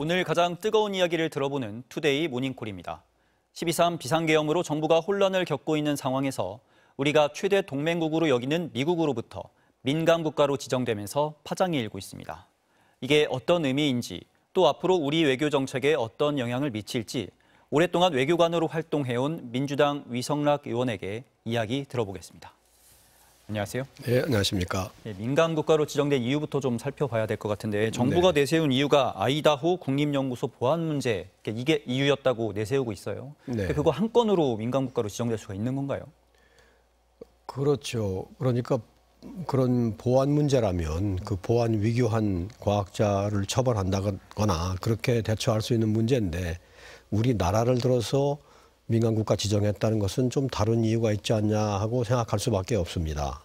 오늘 가장 뜨거운 이야기를 들어보는 투데이 모닝콜입니다. 12.3 비상계엄으로 정부가 혼란을 겪고 있는 상황에서 우리가 최대 동맹국으로 여기는 미국으로부터 민감 국가로 지정되면서 파장이 일고 있습니다. 이게 어떤 의미인지, 또 앞으로 우리 외교 정책에 어떤 영향을 미칠지 오랫동안 외교관으로 활동해온 민주당 위성락 의원에게 이야기 들어보겠습니다. 안녕하세요. 네, 안녕하십니까. 네, 민감 국가로 지정된 이유부터 좀 살펴봐야 될 것 같은데 정부가 내세운 이유가 아이다호 국립연구소 보안 문제, 이게 이유였다고 내세우고 있어요. 네. 그거 한 건으로 민감 국가로 지정될 수가 있는 건가요? 그렇죠. 그러니까 그런 보안 문제라면 그 보안 위규한 과학자를 처벌한다거나 그렇게 대처할 수 있는 문제인데 우리나라를 들어서 민간 국가 지정했다는 것은 좀 다른 이유가 있지 않냐 하고 생각할 수밖에 없습니다.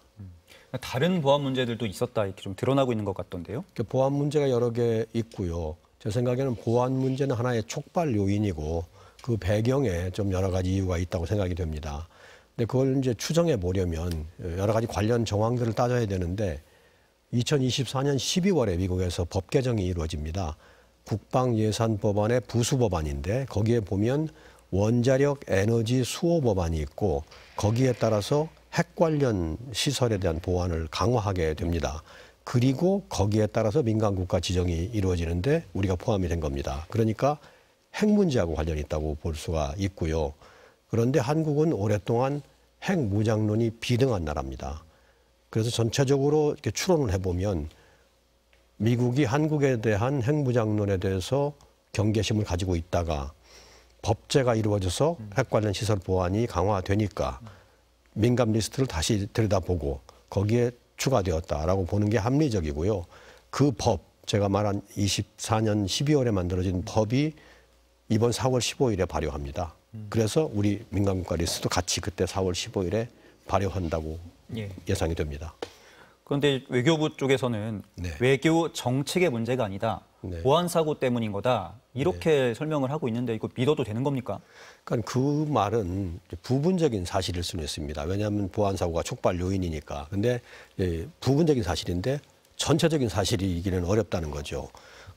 다른 보안 문제들도 있었다 이렇게 좀 드러나고 있는 것 같던데요. 보안 문제가 여러 개 있고요. 제 생각에는 보안 문제는 하나의 촉발 요인이고 그 배경에 좀 여러 가지 이유가 있다고 생각이 됩니다. 근데 그걸 이제 추정해 보려면 여러 가지 관련 정황들을 따져야 되는데 2024년 12월에 미국에서 법 개정이 이루어집니다. 국방예산법안의 부수법안인데 거기에 보면 원자력 에너지 수호 법안이 있고 거기에 따라서 핵 관련 시설에 대한 보안을 강화하게 됩니다. 그리고 거기에 따라서 민간국가 지정이 이루어지는데 우리가 포함이 된 겁니다. 그러니까 핵 문제하고 관련이 있다고 볼 수가 있고요. 그런데 한국은 오랫동안 핵 무장론이 비등한 나라입니다. 그래서 전체적으로 이렇게 추론을 해보면 미국이 한국에 대한 핵 무장론에 대해서 경계심을 가지고 있다가 법제가 이루어져서 핵 관련 시설 보안이 강화되니까 민감 리스트를 다시 들여다보고 거기에 추가되었다라고 보는 게 합리적이고요. 그 법, 제가 말한 24년 12월에 만들어진 법이 이번 4월 15일에 발효합니다. 그래서 우리 민간국가 리스트도 같이 그때 4월 15일에 발효한다고 예상이 됩니다. 그런데 외교부 쪽에서는 외교 정책의 문제가 아니다. 보안 사고 때문인 거다. 이렇게 설명을 하고 있는데 이거 믿어도 되는 겁니까? 그러니까 그 말은 부분적인 사실일 수는 있습니다. 왜냐하면 보안 사고가 촉발 요인이니까. 근데 부분적인 사실인데 전체적인 사실이기는 어렵다는 거죠.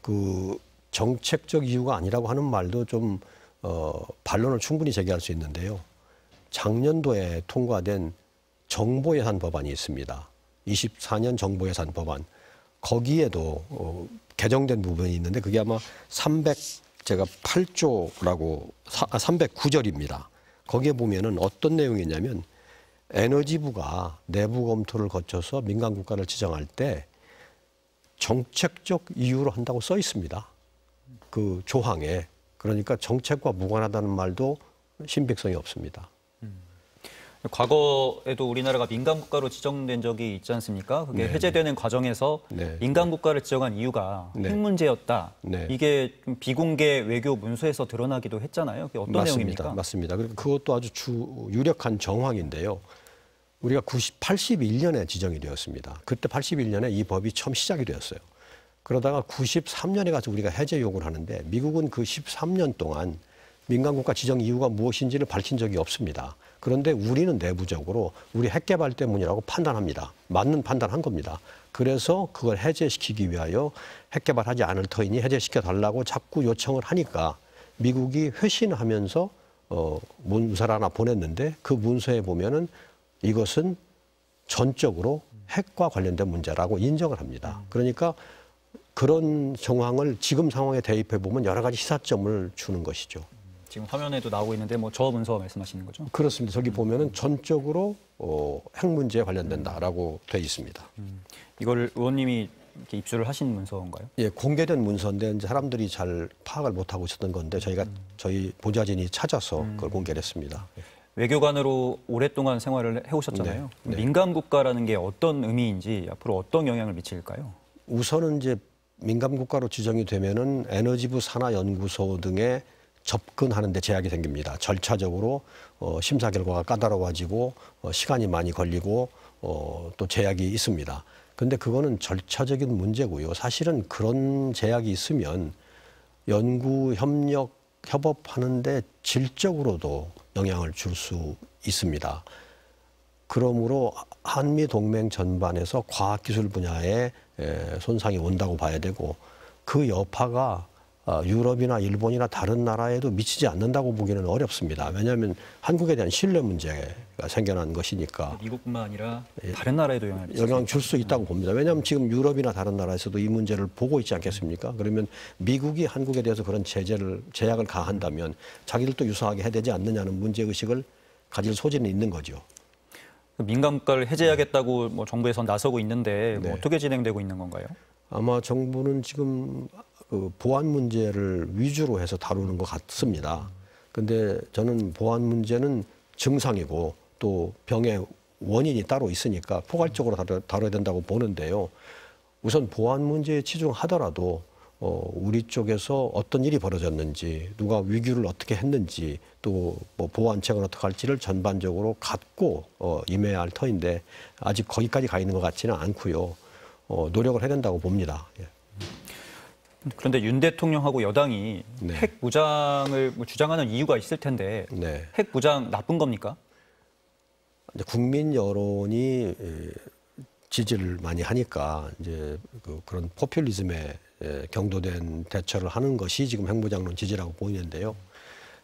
그 정책적 이유가 아니라고 하는 말도 좀 반론을 충분히 제기할 수 있는데요. 작년도에 통과된 정보예산 법안이 있습니다. 24년 정보예산 법안. 거기에도 개정된 부분이 있는데 그게 아마 308조라고 309절입니다. 거기에 보면은 어떤 내용이 있냐면 에너지부가 내부 검토를 거쳐서 민간 국가를 지정할 때 정책적 이유로 한다고 써 있습니다. 그 조항에. 그러니까 정책과 무관하다는 말도 신빙성이 없습니다. 과거에도 우리나라가 민간 국가로 지정된 적이 있지 않습니까? 그게 해제되는 과정에서 민간 국가를 지정한 이유가 핵 문제였다. 이게 좀 비공개 외교 문서에서 드러나기도 했잖아요. 그게 어떤 내용입니까? 맞습니다. 그리고 그것도 아주 유력한 정황인데요. 우리가 81년에 지정이 되었습니다. 그때 81년에 이 법이 처음 시작이 되었어요. 그러다가 93년에 가서 우리가 해제 요구를 하는데 미국은 그 13년 동안 민간국가 지정 이유가 무엇인지를 밝힌 적이 없습니다. 그런데 우리는 내부적으로 우리 핵 개발 때문이라고 판단합니다. 맞는 판단한 겁니다. 그래서 그걸 해제시키기 위하여 핵 개발하지 않을 터이니 해제시켜달라고 자꾸 요청을 하니까 미국이 회신하면서 문서를 하나 보냈는데 그 문서에 보면은 이것은 전적으로 핵과 관련된 문제라고 인정을 합니다. 그러니까 그런 정황을 지금 상황에 대입해 보면 여러 가지 시사점을 주는 것이죠. 지금 화면에도 나오고 있는데 뭐 저 문서 말씀하시는 거죠? 그렇습니다. 저기 보면은 전적으로 핵 문제에 관련된다라고 돼 있습니다. 이걸 의원님이 이렇게 입수를 하신 문서인가요? 예, 공개된 문서인데 이제 사람들이 잘 파악을 못 하고 있었던 건데 저희 보좌진이 찾아서 그걸 공개를 했습니다. 외교관으로 오랫동안 생활을 해오셨잖아요. 민감 국가라는 게 어떤 의미인지 앞으로 어떤 영향을 미칠까요? 우선은 이제 민감 국가로 지정이 되면은 에너지부 산하연구소 등에 접근하는 데 제약이 생깁니다. 절차적으로 심사 결과가 까다로워지고 시간이 많이 걸리고 또 제약이 있습니다. 그런데 그거는 절차적인 문제고요. 사실은 그런 제약이 있으면 연구, 협력, 협업하는데 질적으로도 영향을 줄 수 있습니다. 그러므로 한미 동맹 전반에서 과학기술 분야에 손상이 온다고 봐야 되고 그 여파가 유럽이나 일본이나 다른 나라에도 미치지 않는다고 보기는 어렵습니다. 왜냐하면 한국에 대한 신뢰 문제가 생겨난 것이니까 미국뿐만 아니라 다른 나라에도 영향을 미치죠. 영향을 줄 수 있다고 봅니다. 왜냐하면 지금 유럽이나 다른 나라에서도 이 문제를 보고 있지 않겠습니까? 그러면 미국이 한국에 대해서 그런 제약을 가한다면 자기들도 유사하게 해야 되지 않느냐는 문제의식을 가질 소지는 있는 거죠. 민간 국가를 해제하겠다고 뭐 정부에서 나서고 있는데 뭐 네. 어떻게 진행되고 있는 건가요? 아마 정부는 지금 그 보안 문제를 위주로 해서 다루는 것 같습니다. 근데 저는 보안 문제는 증상이고 또 병의 원인이 따로 있으니까 포괄적으로 다뤄야 된다고 보는데요. 우선 보안 문제에 치중하더라도 우리 쪽에서 어떤 일이 벌어졌는지, 누가 위기를 어떻게 했는지, 또 뭐 보완책을 어떻게 할지를 전반적으로 갖고 임해야 할 터인데 아직 거기까지 가 있는 것 같지는 않고요. 노력을 해야 된다고 봅니다. 예. 그런데 윤 대통령하고 여당이 네. 핵 무장을 뭐 주장하는 이유가 있을 텐데 네. 핵 무장 나쁜 겁니까? 이제 국민 여론이 지지를 많이 하니까 이제 그런 포퓰리즘에 경도된 대처를 하는 것이 지금 핵무장론 지지라고 보이는데요.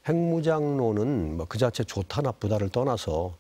핵무장론은 뭐 그 자체 좋다 나쁘다를 떠나서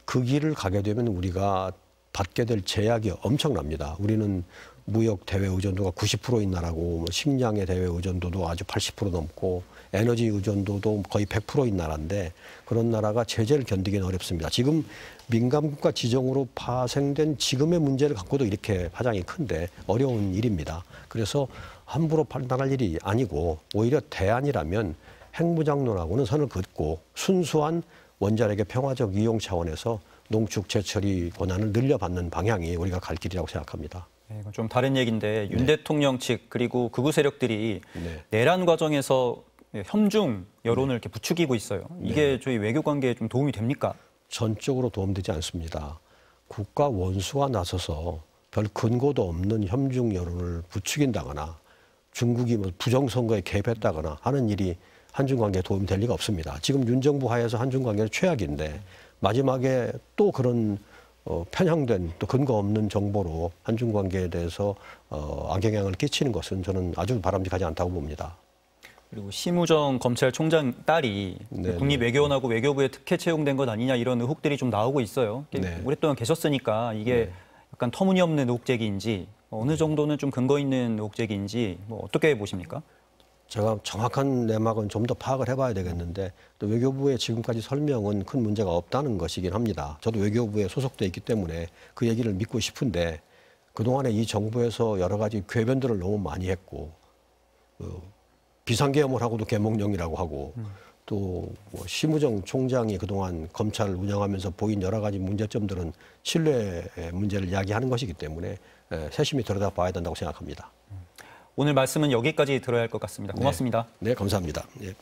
그 길을 가게 되면 우리가 받게 될 제약이 엄청납니다. 우리는 무역 대외 의존도가 90%인 나라고, 뭐 식량의 대외 의존도도 아주 80% 넘고, 에너지 의존도도 거의 100%인 나라인데 그런 나라가 제재를 견디기는 어렵습니다. 지금 민감국가 지정으로 파생된 지금의 문제를 갖고도 이렇게 파장이 큰데 어려운 일입니다. 그래서 함부로 판단할 일이 아니고 오히려 대안이라면 핵무장론하고는 선을 긋고 순수한 원자력의 평화적 이용 차원에서 농축 재처리 권한을 늘려받는 방향이 우리가 갈 길이라고 생각합니다. 네, 이건 좀 다른 얘기인데 윤 대통령 측 그리고 극우 세력들이 네. 내란 과정에서 혐중 여론을 이렇게 부추기고 있어요. 이게 저희 외교 관계에 좀 도움이 됩니까? 전적으로 도움되지 않습니다. 국가 원수가 나서서 별 근거도 없는 혐중 여론을 부추긴다거나 중국이 뭐 부정선거에 개입했다거나 하는 일이 한중 관계에 도움이 될 리가 없습니다. 지금 윤 정부 하에서 한중 관계는 최악인데 마지막에 또 그런 편향된 또 근거 없는 정보로 한중 관계에 대해서 악영향을 끼치는 것은 저는 아주 바람직하지 않다고 봅니다. 그리고 심우정 검찰총장 딸이 네, 국립외교원하고 외교부에 특혜 채용된 것 아니냐 이런 의혹들이 좀 나오고 있어요. 네. 오랫동안 계셨으니까 이게 약간 터무니없는 의혹 제기인지 어느 정도는 좀 근거 있는 의혹 제기인지 뭐 어떻게 보십니까? 제가 정확한 내막은 좀 더 파악을 해봐야 되겠는데 또 외교부의 지금까지 설명은 큰 문제가 없다는 것이긴 합니다. 저도 외교부에 소속돼 있기 때문에 그 얘기를 믿고 싶은데 그동안에 이 정부에서 여러 가지 궤변들을 너무 많이 했고 비상계엄을 하고도 계몽령이라고 하고 또 뭐 심우정 총장이 그동안 검찰을 운영하면서 보인 여러 가지 문제점들은 신뢰의 문제를 이야기하는 것이기 때문에 세심히 들여다봐야 된다고 생각합니다. 오늘 말씀은 여기까지 들어야 할 것 같습니다. 고맙습니다. 네, 감사합니다. 예.